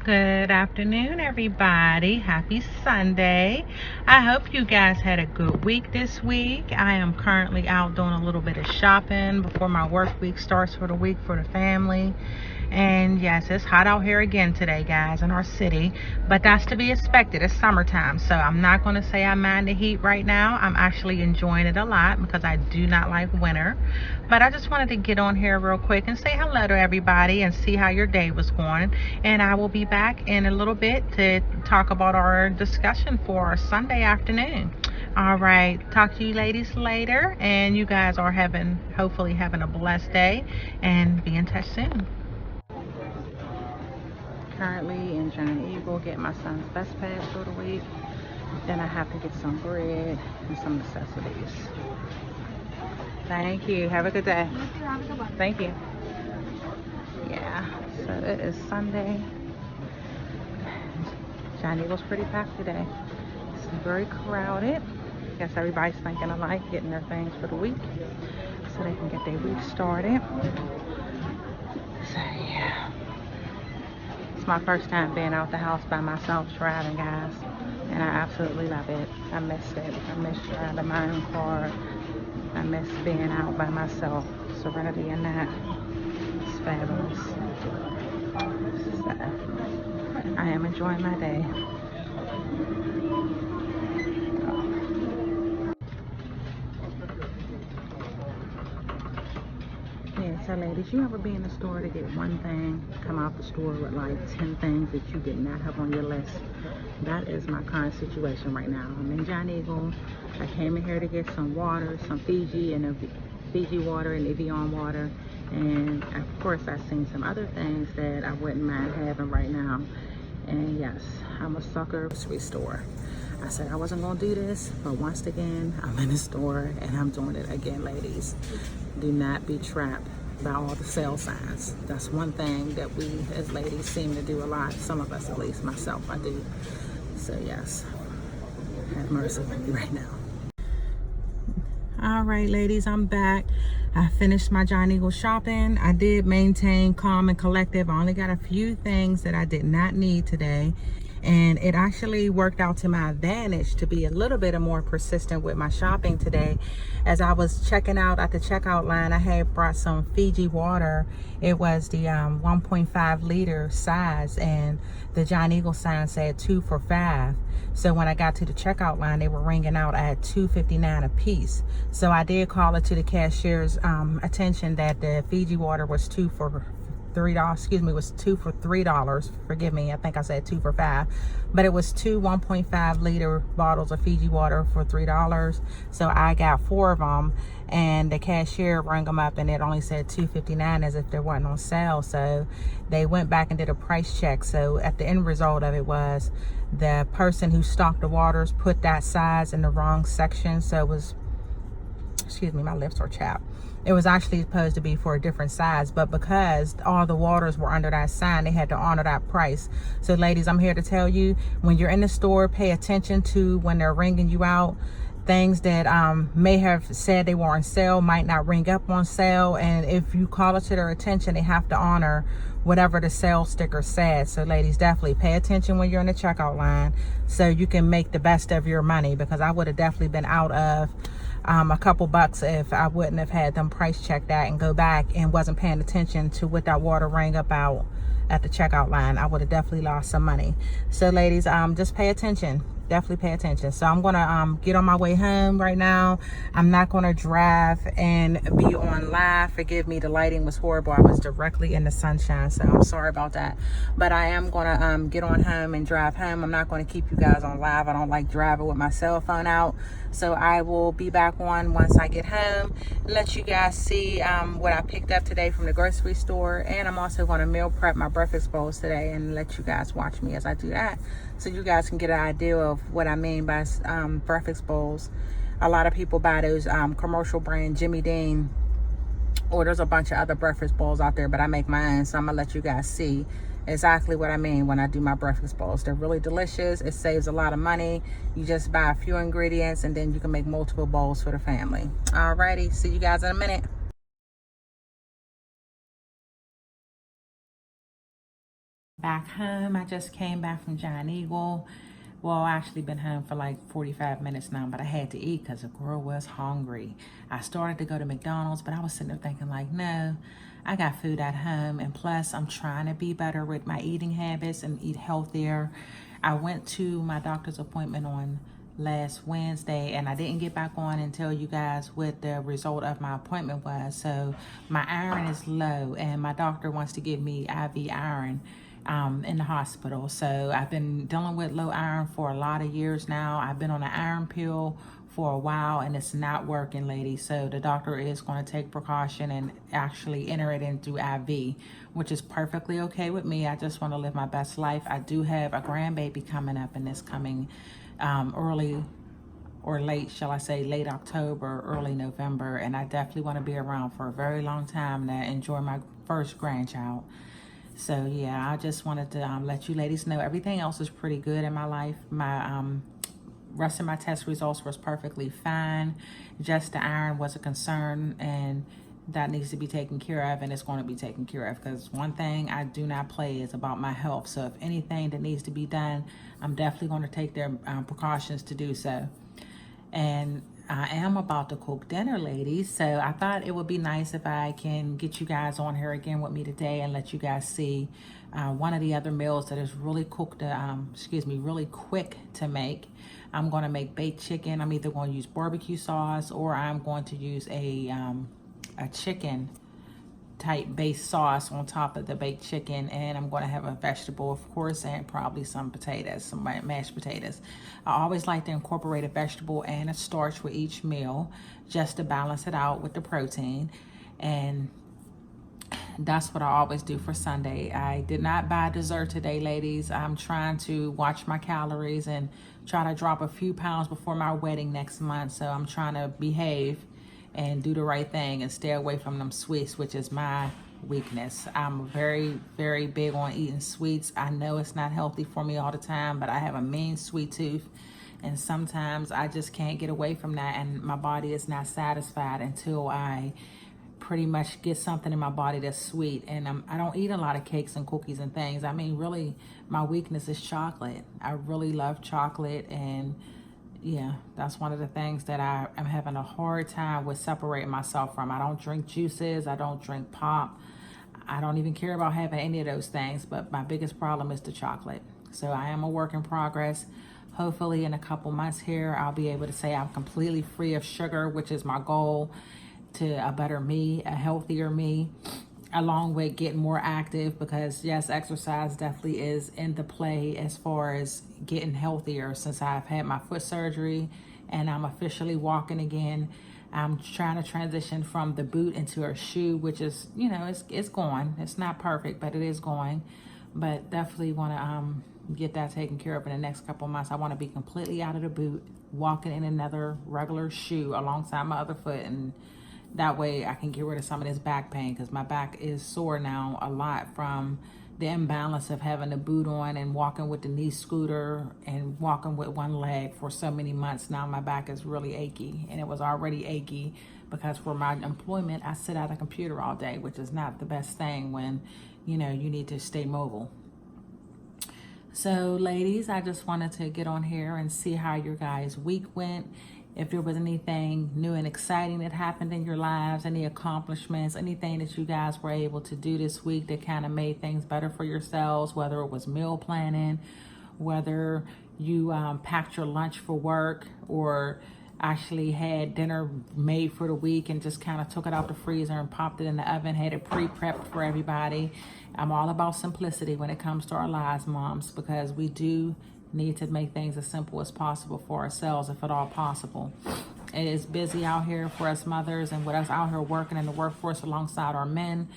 Good afternoon, everybody. Happy Sunday. I hope you guys had a good week this week. I am currently out doing a little bit of shopping before my work week starts for the week for the family. And yes, it's hot out here again today, guys, in our city, but that's to be expected. It's summertime, so I'm not going to say I mind the heat right now. I'm actually enjoying it a lot because I do not like winter. But I just wanted to get on here real quick and say hello to everybody and see how your day was going. And I will be back in a little bit to talk about our discussion for our Sunday afternoon. All right, talk to you ladies later, and you guys are hopefully having a blessed day, and be in touch soon. Currently in Giant Eagle getting my son's best pass for the week. Then I have to get some bread and some necessities. Thank you. Have a good day. Thank you. Yeah, so it is Sunday. Giant Eagle's pretty packed today. It's very crowded. Guess everybody's thinking alike, getting their things for the week so they can get their week started. So yeah. It's my first time being out the house by myself driving, guys, and I absolutely love it. I missed it. I miss driving my own car. I miss being out by myself. Serenity in that. It's fabulous. So, I am enjoying my day. Yeah, so ladies, you ever be in the store to get one thing, come out the store with like 10 things that you did not have on your list? That is my current situation right now. I'm in Giant Eagle. I came in here to get some water, some Fiji and Fiji water and Evian water. And of course, I've seen some other things that I wouldn't mind having right now. And yes, I'm a sucker for grocery store. I said I wasn't gonna do this, but once again, I'm in the store and I'm doing it again, ladies. Do not be trapped by all the sale signs. That's one thing that we as ladies seem to do a lot. Some of us, at least myself, I do. So yes, have mercy on me right now. All right, ladies, I'm back. I finished my Giant Eagle shopping. I did maintain calm and collective. I only got a few things that I did not need today. And it actually worked out to my advantage to be a little bit more persistent with my shopping today. As I was checking out at the checkout line, I had brought some Fiji water. It was the 1.5 liter size, and the Giant Eagle sign said 2 for $5. So when I got to the checkout line, they were ringing out at $2.59 a piece. So I did call it to the cashier's attention that the Fiji water was $2 for $3. Excuse me, was $2 for $3. Forgive me, I think I said 2 for $5, but it was two 1.5 liter bottles of Fiji water for $3. So I got 4 of them, and the cashier rang them up and it only said $2.59 as if they wasn't on sale. So they went back and did a price check. So at the end result of it was the person who stocked the waters put that size in the wrong section. So it was, excuse me, my lips are chapped. It was actually supposed to be for a different size, but because all the waters were under that sign, they had to honor that price. So ladies, I'm here to tell you, when you're in the store, pay attention to when they're ringing you out. Things that may have said they were on sale might not ring up on sale, and if you call it to their attention, they have to honor whatever the sale sticker said. So ladies, definitely pay attention when you're in the checkout line so you can make the best of your money, because I would have definitely been out of a couple bucks if I wouldn't have had them price check that and go back and wasn't paying attention to what that water rang up out at the checkout line. I would have definitely lost some money. So ladies, just pay attention. Definitely pay attention. So I'm gonna get on my way home right now. I'm not gonna drive and be on live. Forgive me, the lighting was horrible. I was directly in the sunshine, so I'm sorry about that. But I am gonna get on home and drive home. I'm not gonna keep you guys on live. I don't like driving with my cell phone out. So I will be back on once I get home, let you guys see what I picked up today from the grocery store. And I'm also gonna meal prep my breakfast bowls today and let you guys watch me as I do that, so you guys can get an idea of what I mean by breakfast bowls. A lot of people buy those commercial brand Jimmy Dean, or there's a bunch of other breakfast bowls out there, but I make my own, so I'm gonna let you guys see exactly what I mean when I do my breakfast bowls. They're really delicious. It saves a lot of money. You just buy a few ingredients and then you can make multiple bowls for the family. Alrighty, see you guys in a minute. Back home, I just came back from Giant Eagle. Well, I actually been home for like 45 minutes now, but I had to eat because the girl was hungry. I started to go to McDonald's, but I was sitting there thinking like, no, I got food at home. And plus, I'm trying to be better with my eating habits and eat healthier. I went to my doctor's appointment on last Wednesday, and I didn't get back on and tell you guys what the result of my appointment was. So my iron is low, and my doctor wants to give me IV iron in the hospital. So I've been dealing with low iron for a lot of years now. I've been on an iron pill for a while and it's not working, ladies. So the doctor is going to take precaution and actually enter it into IV, which is perfectly okay with me. I just want to live my best life. I do have a grandbaby coming up in this coming early or late, shall I say, late October, early November, and I definitely want to be around for a very long time to enjoy my first grandchild. So yeah, I just wanted to let you ladies know everything else is pretty good in my life. My rest of my test results was perfectly fine. Just the iron was a concern, and that needs to be taken care of, and it's going to be taken care of, because one thing I do not play is about my health. So if anything that needs to be done, I'm definitely going to take their precautions to do so. And I am about to cook dinner, ladies, so I thought it would be nice if I can get you guys on here again with me today and let you guys see one of the other meals that is really really quick to make. I'm going to make baked chicken. I'm either going to use barbecue sauce, or I'm going to use a chicken type base sauce on top of the baked chicken, and I'm going to have a vegetable, of course, and probably some potatoes, some mashed potatoes. I always like to incorporate a vegetable and a starch with each meal just to balance it out with the protein, and that's what I always do for Sunday. I did not buy dessert today, ladies. I'm trying to watch my calories and try to drop a few pounds before my wedding next month, so I'm trying to behave and do the right thing and stay away from them sweets, which is my weakness. I'm very, very big on eating sweets. I know it's not healthy for me all the time, but I have a mean sweet tooth, and sometimes I just can't get away from that, and my body is not satisfied until I pretty much get something in my body that's sweet. And I don't eat a lot of cakes and cookies and things. I mean, really, my weakness is chocolate. I really love chocolate, and yeah, that's one of the things that I am having a hard time with separating myself from. I don't drink juices. I don't drink pop. I don't even care about having any of those things, but my biggest problem is the chocolate. So I am a work in progress. Hopefully in a couple months here, I'll be able to say I'm completely free of sugar, which is my goal, to a better me, a healthier me, along with getting more active, because yes, exercise definitely is in the play as far as getting healthier. Since I've had my foot surgery and I'm officially walking again, I'm trying to transition from the boot into a shoe, which is, you know, it's going. It's not perfect, but it is going. But definitely want to get that taken care of in the next couple of months. I want to be completely out of the boot, walking in another regular shoe alongside my other foot, and that way I can get rid of some of this back pain, because my back is sore now a lot from the imbalance of having the boot on and walking with the knee scooter and walking with one leg for so many months now. My back is really achy, and it was already achy because for my employment, I sit at a computer all day, which is not the best thing when, you know, you need to stay mobile. So ladies, I just wanted to get on here and see how your guys' week went. If there was anything new and exciting that happened in your lives, any accomplishments, anything that you guys were able to do this week that kind of made things better for yourselves, whether it was meal planning, whether you packed your lunch for work, or actually had dinner made for the week and just kind of took it out the freezer and popped it in the oven, had it pre-prepped for everybody. I'm all about simplicity when it comes to our lives, moms, because we do need to make things as simple as possible for ourselves, if at all possible. It is busy out here for us mothers, and with us out here working in the workforce alongside our men.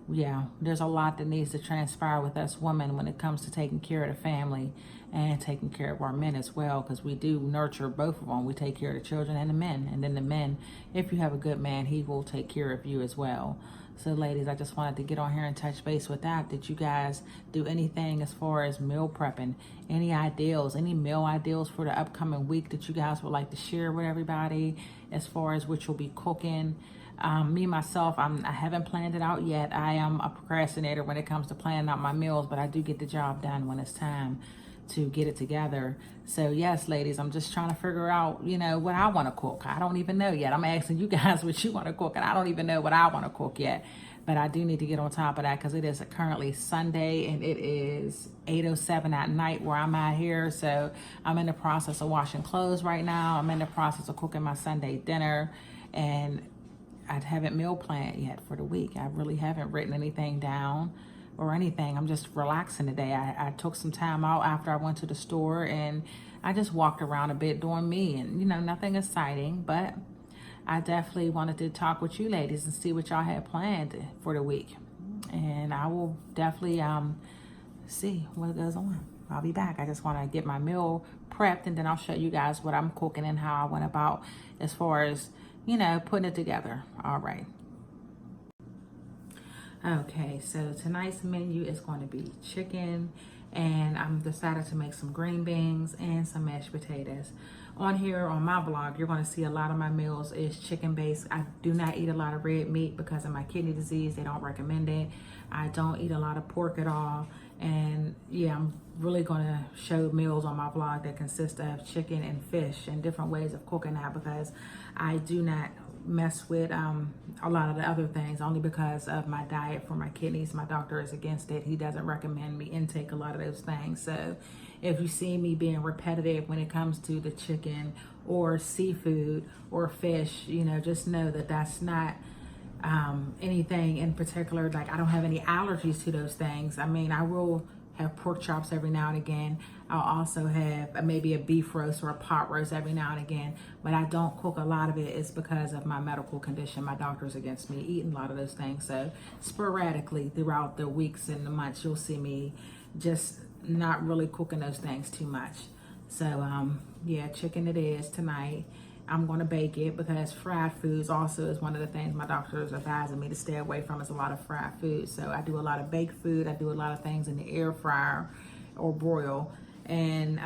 Yeah, there's a lot that needs to transpire with us women when it comes to taking care of the family and taking care of our men as well, because we do nurture both of them. We take care of the children and the men, and then the men, if you have a good man, he will take care of you as well. So ladies, I just wanted to get on here and touch base with that. Did you guys do anything as far as meal prepping? Any ideals, any meal ideals for the upcoming week that you guys would like to share with everybody as far as what you'll be cooking? Me, myself, I haven't planned it out yet. I am a procrastinator when it comes to planning out my meals, but I do get the job done when it's time to get it together. So yes, ladies, I'm just trying to figure out, you know, what I want to cook. I don't even know yet. I'm asking you guys what you want to cook, and I don't even know what I want to cook yet. But I do need to get on top of that because it is currently Sunday and it is 8:07 at night where I'm at here. So I'm in the process of washing clothes right now. I'm in the process of cooking my Sunday dinner, and I haven't meal planned yet for the week. I really haven't written anything down or anything. I'm just relaxing today. I took some time out after I went to the store and I just walked around a bit doing me, and you know, nothing exciting, but I definitely wanted to talk with you ladies and see what y'all had planned for the week. And I will definitely see what goes on. I'll be back. I just want to get my meal prepped, and then I'll show you guys what I'm cooking and how I went about as far as, you know, putting it together. All right. Okay, so tonight's menu is going to be chicken, and I'm decided to make some green beans and some mashed potatoes. On here on my blog, you're going to see a lot of my meals is chicken based. I do not eat a lot of red meat because of my kidney disease. They don't recommend it. I don't eat a lot of pork at all. And yeah, I'm really going to show meals on my blog that consist of chicken and fish and different ways of cooking that, because I do not mess with a lot of the other things, only because of my diet for my kidneys. My doctor is against it. He doesn't recommend me intake a lot of those things. So if you see me being repetitive when it comes to the chicken or seafood or fish, you know, just know that that's not anything in particular. Like, I don't have any allergies to those things. I mean, I will have pork chops every now and again. I'll also have maybe a beef roast or a pot roast every now and again, but I don't cook a lot of it. It's because of my medical condition. My doctor's against me eating a lot of those things. So sporadically throughout the weeks and the months, you'll see me just not really cooking those things too much. So yeah, chicken it is tonight. I'm going to bake it because fried foods also is one of the things my doctor is advising me to stay away from, is a lot of fried food. So I do a lot of baked food. I do a lot of things in the air fryer or broil, and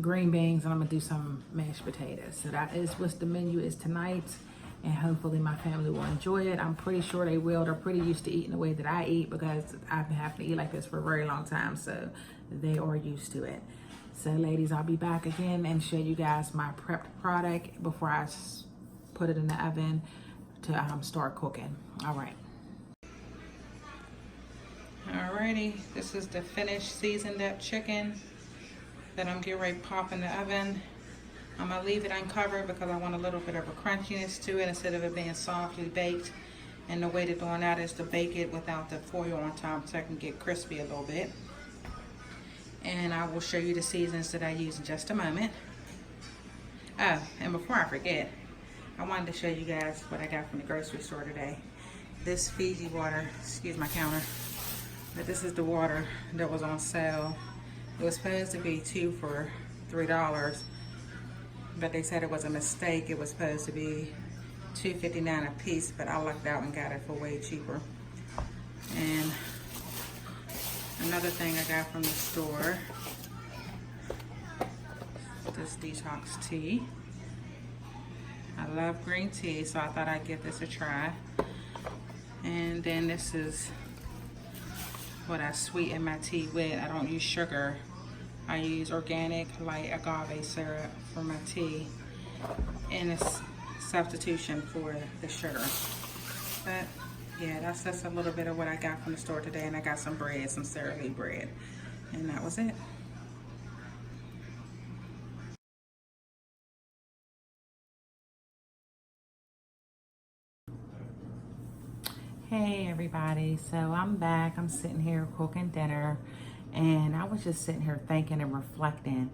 green beans, and I'm going to do some mashed potatoes. So that is what the menu is tonight, and hopefully my family will enjoy it. I'm pretty sure they will. They're pretty used to eating the way that I eat because I've been having to eat like this for a very long time, so they are used to it. So ladies, I'll be back again and show you guys my prepped product before I put it in the oven to start cooking. All right. Alrighty, this is the finished seasoned up chicken that I'm getting ready to pop in the oven. I'm gonna leave it uncovered because I want a little bit of a crunchiness to it instead of it being softly baked. And the way to doing that is to bake it without the foil on top so I can get crispy a little bit. And I will show you the seasons that I use in just a moment. Oh, and before I forget, I wanted to show you guys what I got from the grocery store today. This Fiji water, excuse my counter, but this is the water that was on sale. It was supposed to be 2 for $3, but they said it was a mistake. It was supposed to be $2.59 a piece, but I lucked out and got it for way cheaper. And another thing I got from the store, this detox tea. I love green tea, so I thought I'd give this a try. And then this is what I sweeten my tea with. I don't use sugar. I use organic light agave syrup for my tea, and it's substitution for the sugar. But yeah, that's just a little bit of what I got from the store today, and I got some bread, some Sara Lee bread, and that was it. Hey everybody, so I'm back. I'm sitting here cooking dinner, and I was just sitting here thinking and reflecting.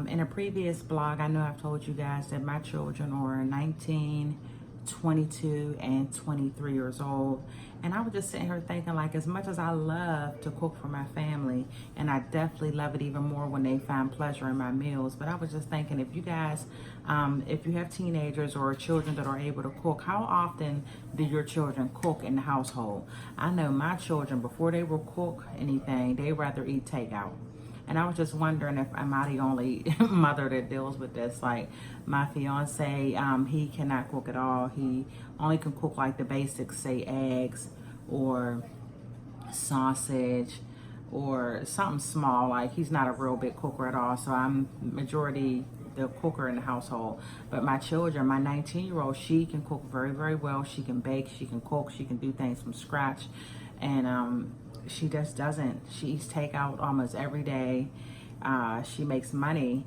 In a previous blog, I know I've told you guys that my children are 19, 22, and 23 years old. And I was just sitting here thinking, like, as much as I love to cook for my family, and I definitely love it even more when they find pleasure in my meals, but I was just thinking, if you guys, if you have teenagers or children that are able to cook, how often do your children cook in the household? I know my children, before they will cook anything, they rather eat takeout. And I was just wondering if am I the only mother that deals with this. Like my fiance, he cannot cook at all. He only can cook like the basics, say eggs or sausage or something small. Like he's not a real big cooker at all, so I'm majority the cooker in the household. But my children, my 19-year-old, she can cook very, very well. She can bake, she can cook, she can do things from scratch. And she just doesn't. She eats takeout almost every day. She makes money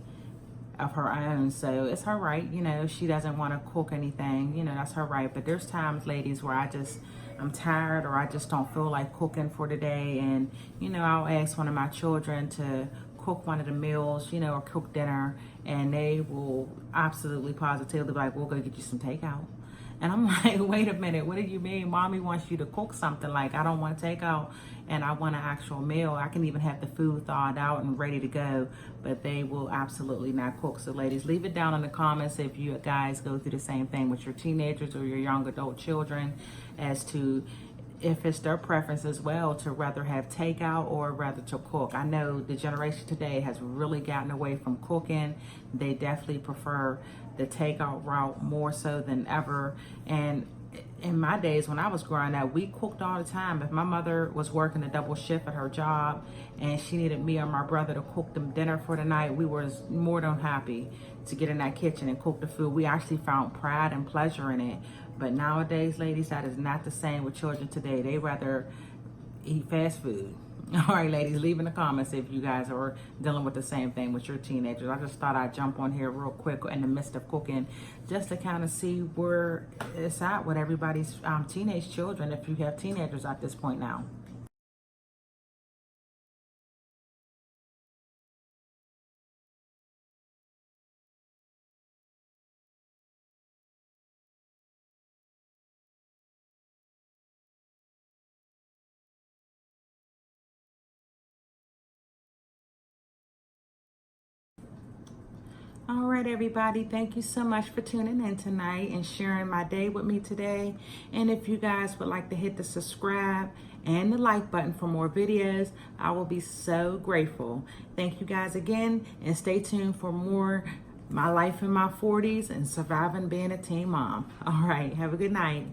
of her own, so it's her right. You know, she doesn't want to cook anything, you know, that's her right. But there's times, ladies, where I'm tired, or I just don't feel like cooking for the day, and you know, I'll ask one of my children to cook one of the meals, you know, or cook dinner, and they will absolutely positively be like, we'll go get you some takeout. And I'm like, wait a minute, what do you mean? Mommy wants you to cook something. Like, I don't want takeout and I want an actual meal. I can even have the food thawed out and ready to go, but they will absolutely not cook. So ladies, leave it down in the comments if you guys go through the same thing with your teenagers or your young adult children, as to if it's their preference as well to rather have takeout or rather to cook. I know the generation today has really gotten away from cooking. They definitely prefer the takeout route more so than ever. And in my days when I was growing up, we cooked all the time. If my mother was working a double shift at her job and she needed me or my brother to cook them dinner for the night, we were more than happy to get in that kitchen and cook the food. We actually found pride and pleasure in it. But nowadays, ladies, that is not the same with children today. They rather eat fast food. All right, ladies, leave in the comments if you guys are dealing with the same thing with your teenagers. I just thought I'd jump on here real quick in the midst of cooking, just to kind of see where it's at with everybody's teenage children, if you have teenagers at this point now. All right, everybody, thank you so much for tuning in tonight and sharing my day with me today. And if you guys would like to hit the subscribe and the like button for more videos, I will be so grateful. Thank you guys again, and stay tuned for more my life in my 40s and surviving being a teen mom. All right, have a good night.